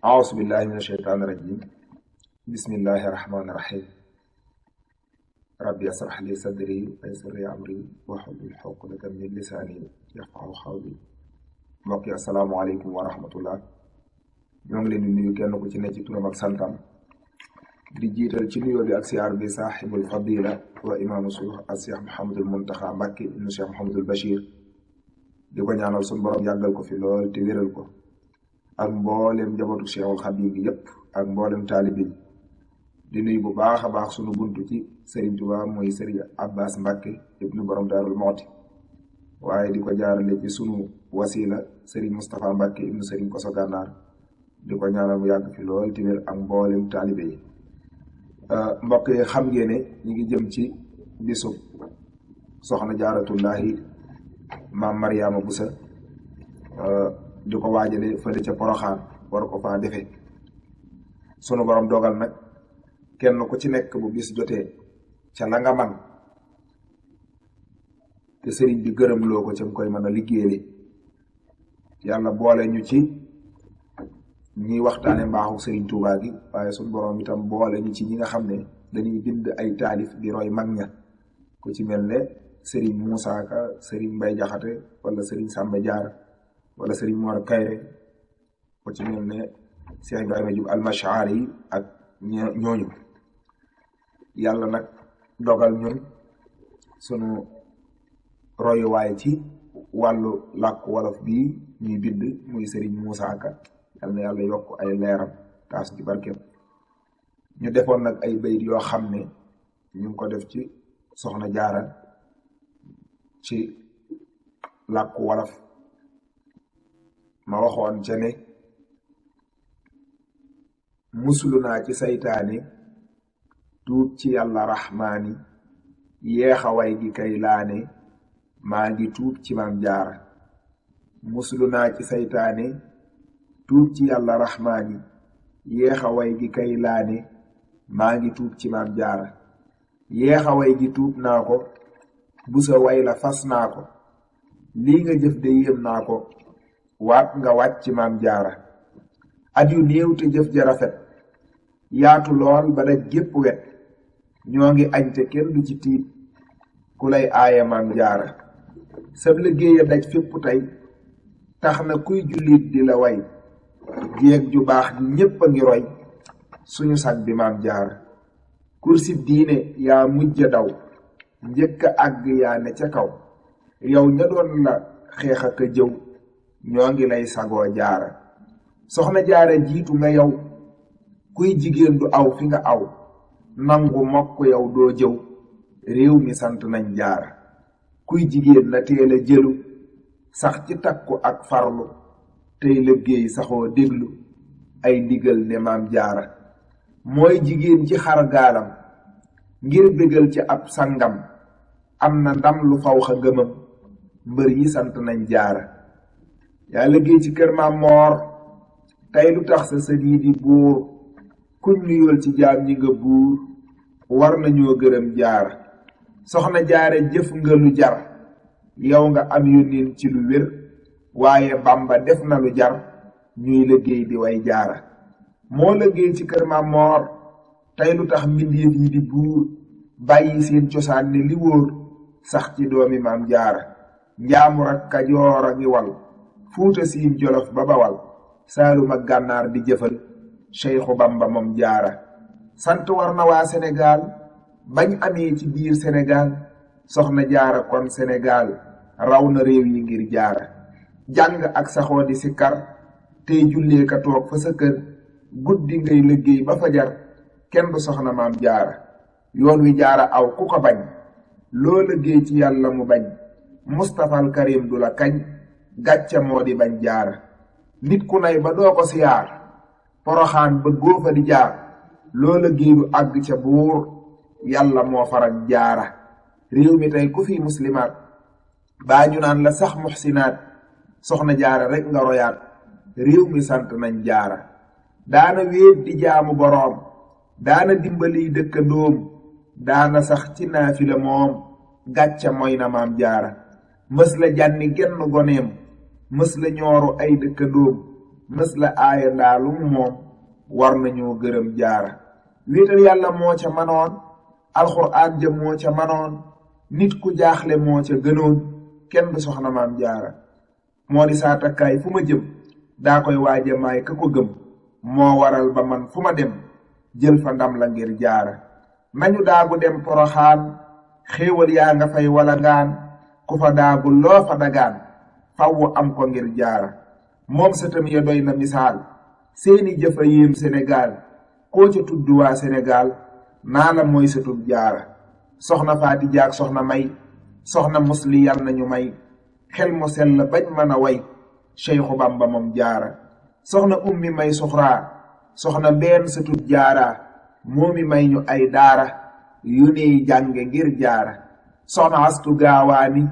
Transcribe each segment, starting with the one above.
أعوذ بالله من الشيطان الرجيم بسم الله الرحمن الرحيم ربي اشرح لي صدري ويسر لي أمري واحلل عقدة من لساني يفقهوا قولي mbokk yi asalaamaaleykum wa rahmatullah ñoo ngi leen di nuyu kenn ku ci ne ci turam ak santam di jiital ci nuyoo bi ak siyaar bi saaxibul fadila wa imaamu suuf ak Cheikh Mouhamadul Muntaxa Mbàkke ibnu Cheikh Mouhamadul Bachir di ko ñaanal suñu borom yàggal ko fi lool te wéral ko ak mboolem njabootu Cheikhul Xadim bi yépp ak mboolem taalibe yi di nuyu bu baax a baax sunu buntu ci Serigne Touba mooy Serigne Abbas Mbàkke ibnu borom Daarul Mooti waaye di ko jaarale ci sunu wasila Serigne Moustapha Mbàkke ibnu Serigne Koso Gànnaar di ko ñaanal mu yàgg fi lool te wér ak mboolem taalibe yi mbokk yi xam ngeen ne ñu ngi jëm ci bisu soxna jaaratullahi maam Mariama Busa di ko waajale fële ca Poroxaan war ko faa defee sunu borom dogal nag kenn ku ci nekk bu bis jotee ca la nga man te sëriñ bi gërëm loo ko ca nga koy mën a liggéeyale yàlla boole ñu ci ñiy waxtaane mbaaxu sëriñ Tuubaa gi waaye sunu borom itam boole ñu ci ñi nga xam ne dañuy bind ay taalif di roy mag ña ku ci mel ne sëriñ Muusaa Ka sëriñ Mbay Jaxate wala sëriñ Sàmba Jaara wala sëriñ Mor Kayre ku ci mel ne Cheikh Ibrahima Jub Almashari yi ak ñooñu yàlla nag dogal ñun sunu royuwaay ci wàllu làkku wolof bii ñuy bind muy sëriñ Muusaa Ka yal na yàlla yokk ay leeram taas ci barkeem ñu defoon nag ay bayit yoo xam ne ñu ngi ko def ci soxna jaara ci làkku wolof ma waxoon ca ne muslu naa ci saytaane tuub ci yàlla raxmaani yeexaway gi kay laane maa ngi tuub ci maam jaara muslu naa ci saytaane tuub ci yàlla raxmaani yeexaway gi kay laane maa ngi tuub ci maam jaara yeexaway gi tuub naa ko busa way la fas naa ko lii nga jëf de yéem naa ko waat nga wàcc ci maam jaara at yu néew te jëf ja rafet yaatu lool ba daj gépp wet ñoo ngi añ te kenn du ci tiit ku lay aaya maam jaara sab liggéeya daj fépp tey tax na kuy jullit di la way jéeg ju baax ji ñépp a ngi roy suñu sag bi maam jaara kursib diine yaa mujja daw njëkk a àgg yaa ne ca kaw yow ña doon la xeex ak a jëw ñoo ngi lay sagoo jaara soxna jaara jiitu nga yow kuy jigéen du aw fi nga aw nangu mokk yow doo jëw réew mi sant nañ jaara kuy jigéen na teel a jëlu sax ci takku ak farlu tey liggéey saxoo déglu ay ndigal ne maam jaara mooy jigéen ci xar gaalam ngir bégal ci ab sangam am na ndam lu faw xa ngëmam mbër yi sant nañ jaara yaa liggéey ci kër maam moor tey lu tax sa sët yi di buur kuñ nuyool ci jaam ñi nga buur war nañoo gërëm jaara soxna jaare jëf nga lu jar yow nga am yónneen ci lu wér waaye bamba def na lu jar ñuy liggéey di way jaara moo liggéey ci kër maam moor tey lu tax mbindeef yi di buur bàyyi seen cosaan ne li wóor sax ci doomi maam jaara njaamur ak kajoor a ngi wal fuuta siin jolof ba bawal saalum ak gànnaar di jëfal Cheikhu Bamba moom jaara sant war na waa Sénégal bañ amee ci biir Sénégal soxna jaara kon Sénégal raw na réew yi ngir jaara jàng ak saxoo di sikkar tey jullee ka toog fa sa kër guddi ngay liggéey ba fajar kenn du soxna maam jaara yoon wi jaara aw ku ko bañ loo liggéey ci yàlla mu bañ Mustafal Karim du la kañ gàcca moo di bañ jaara nit ku nay ba doo ko siyaar Poroxaan ba góofa di jaar loo liggéey du àgg ca buur yàlla moo farak jaara réew mi tey ku fi muslimaat baa ñu naan la sax muxsinaat soxna jaara rek nga royaat réew mi sant nañ jaara daana wéet di jaamu boroom daana dimbaliy dëkkandoom daana sax ci naafila moom gàcca mooy na maam jaara mës la jànni genn goneem mës la ñooru ay dëkkandoom mës la aaya ndaalum moom war nañoo gërëm jaara wéetal yàlla moo ca manoon alxuraan ja moo ca manoon nit ku jaaxle moo ca gënoon kenn du soxna maam jaara moo di saa takkaay fu ma jëm daa koy waaja maay ka ko gëm moo waral ba man fu ma dem jël fa ndam la ngir jaara nañu daagu dem poroxaan xéewal yaa nga fay wala ngaan ku fa daagu loo fa dagaan fawwu am ko ngir jaara moom sëtam ya doy na misaal seeni jëfa yéem Sénégal koo ca tudd waa Sénégal naa la mooy sëtub jaara soxna faati jaag soxna may soxna musli yal nañu may xel mu sell bañ mën a way Cheikhu Bamba moom jaara soxna ummi may suxraa soxna benn sëtub jaara moomi may ñu ay daara yu niy jànge ngir jaara soxna astu gaawaani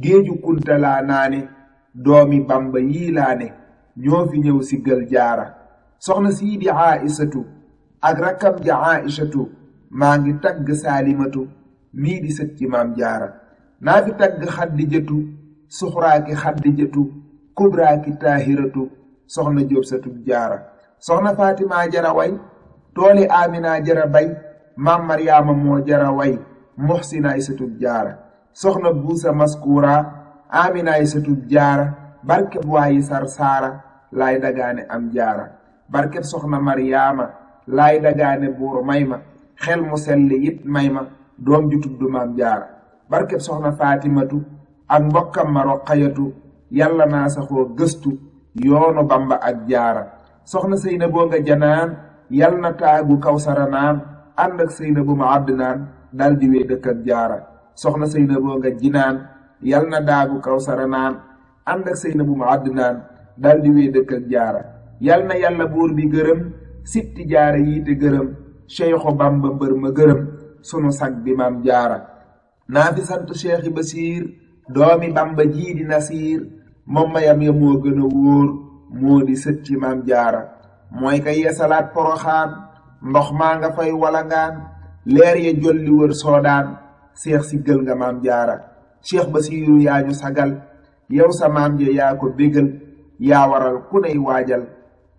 géeju kuntalaa naane doomi Bamba yii laa ne ñoo fi ñëw siggal jaara soxna siidi Aïsatu ak rakkam ja Aïsatu maa ngi tagg saalimatu mii di sët ci maam jaara naa fi tagg xaddijatu suxraaki xaddijatu kubraaki taahiratu soxna jóob satub jaara soxna fatima jara way tooli amina jara bay maam maryaama moo jara way muxsinaay satub jaara soxna buusa maskuura aminaay satub jaara barkeb waayi sar saara laay dagaane am jaara barkeb soxna maryaama laay dagaane buur may ma xel mu selli it may ma doom ju tudd maam jaara barkeb soxna fatimatu ak mbokkam ma roqayatu yàlla naa saxoo gëstu yoonu Bamba ak jaara soxna Seynabu nga janaan yal na taagu kawsara naan ànd ak Seynabu ma àddinaan dal di wee dëkk ak jaara soxna Seynabu nga jinaan yal na daagu kawsara naan ànd ak Seynabu ma àddinaan dal di wee dëkk ak jaara yal na yàlla buur bi gërëm sitti jaara yiite gërëm Cheikhu Bamba mbër ma gërëm sunu sag bi maam jaara naa fi sant Cheikh Basiir doomi Bamba jii di Nasiir moom mayam ya moo gën a wóor moo di sët ci maam jaara mooy ka yeesalaat poroxaan ndox maa nga fay walangaan leer ya jolli wër soodaan seex siggal nga maam jaara Cheikh Basiiru yaa ñu sagal yow sa maam ja yaa ko bégal yaa waral ku ney waajal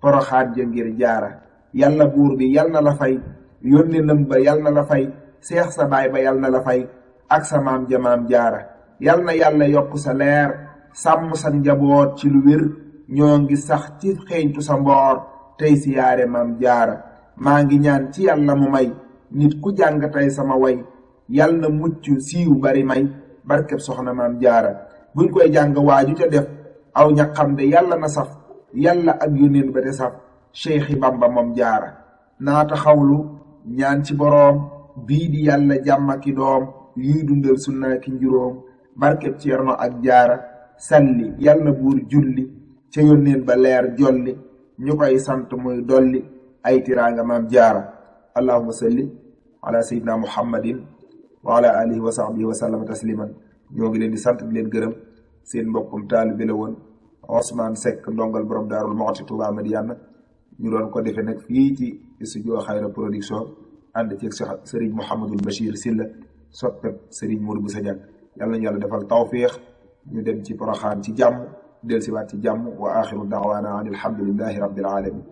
poroxaan ja ngir jaara yàlla buur bi yal na la fay yónne nëm ba yal na la fay seex sa baay ba yal na la fay ak sa maam ja maam jaara yal na yàlla yokk sa leer sàmm sa njaboot ci lu wér ñoo ngi sax ci xeeñtu sa mboor tey siyaare maam jaara maa ngi ñaan ci yàlla mu may nit ku jàng tey sama way yal na mucc siiw bari may barkeb soxna maam jaara buñ koy jàng waaju ca def aw ñaqam de yàlla na saf yàlla ak yónneen ba te saf Cheikhi Bamba moom jaara naata xawlu ñaan ci boroom bii di yàlla jàmmaki doom yuy dundal sunna ki njuróom barkeb ceerno ak jaara salli yàlla buur julli ca yónneen ba leer jolli ñu koy sant muy dolli ay tiraanga maam jaara allahumma salli ala sayyidina muhammadin wa ala alihi wa sahbihi wa sallama tasliman ñoo ngi leen di sant di leen gërëm seen mbokkum taalibe la woon Ousmane Seck ndongal borom Daarul Muxti Touba Madiyana ñu doon ko defee nag fii ci studio Xayra production ànd ci Serigne Mouhamadul Bachir Silla soppeb Serigne Modou Bousso Dieng yàlla nañu yàlla defal tawfiix ñu dem ci Poroxaan ci jàmm dellusiwaat ci jàmm wa axiru daawaana an alhamdulillahi rabbil alamin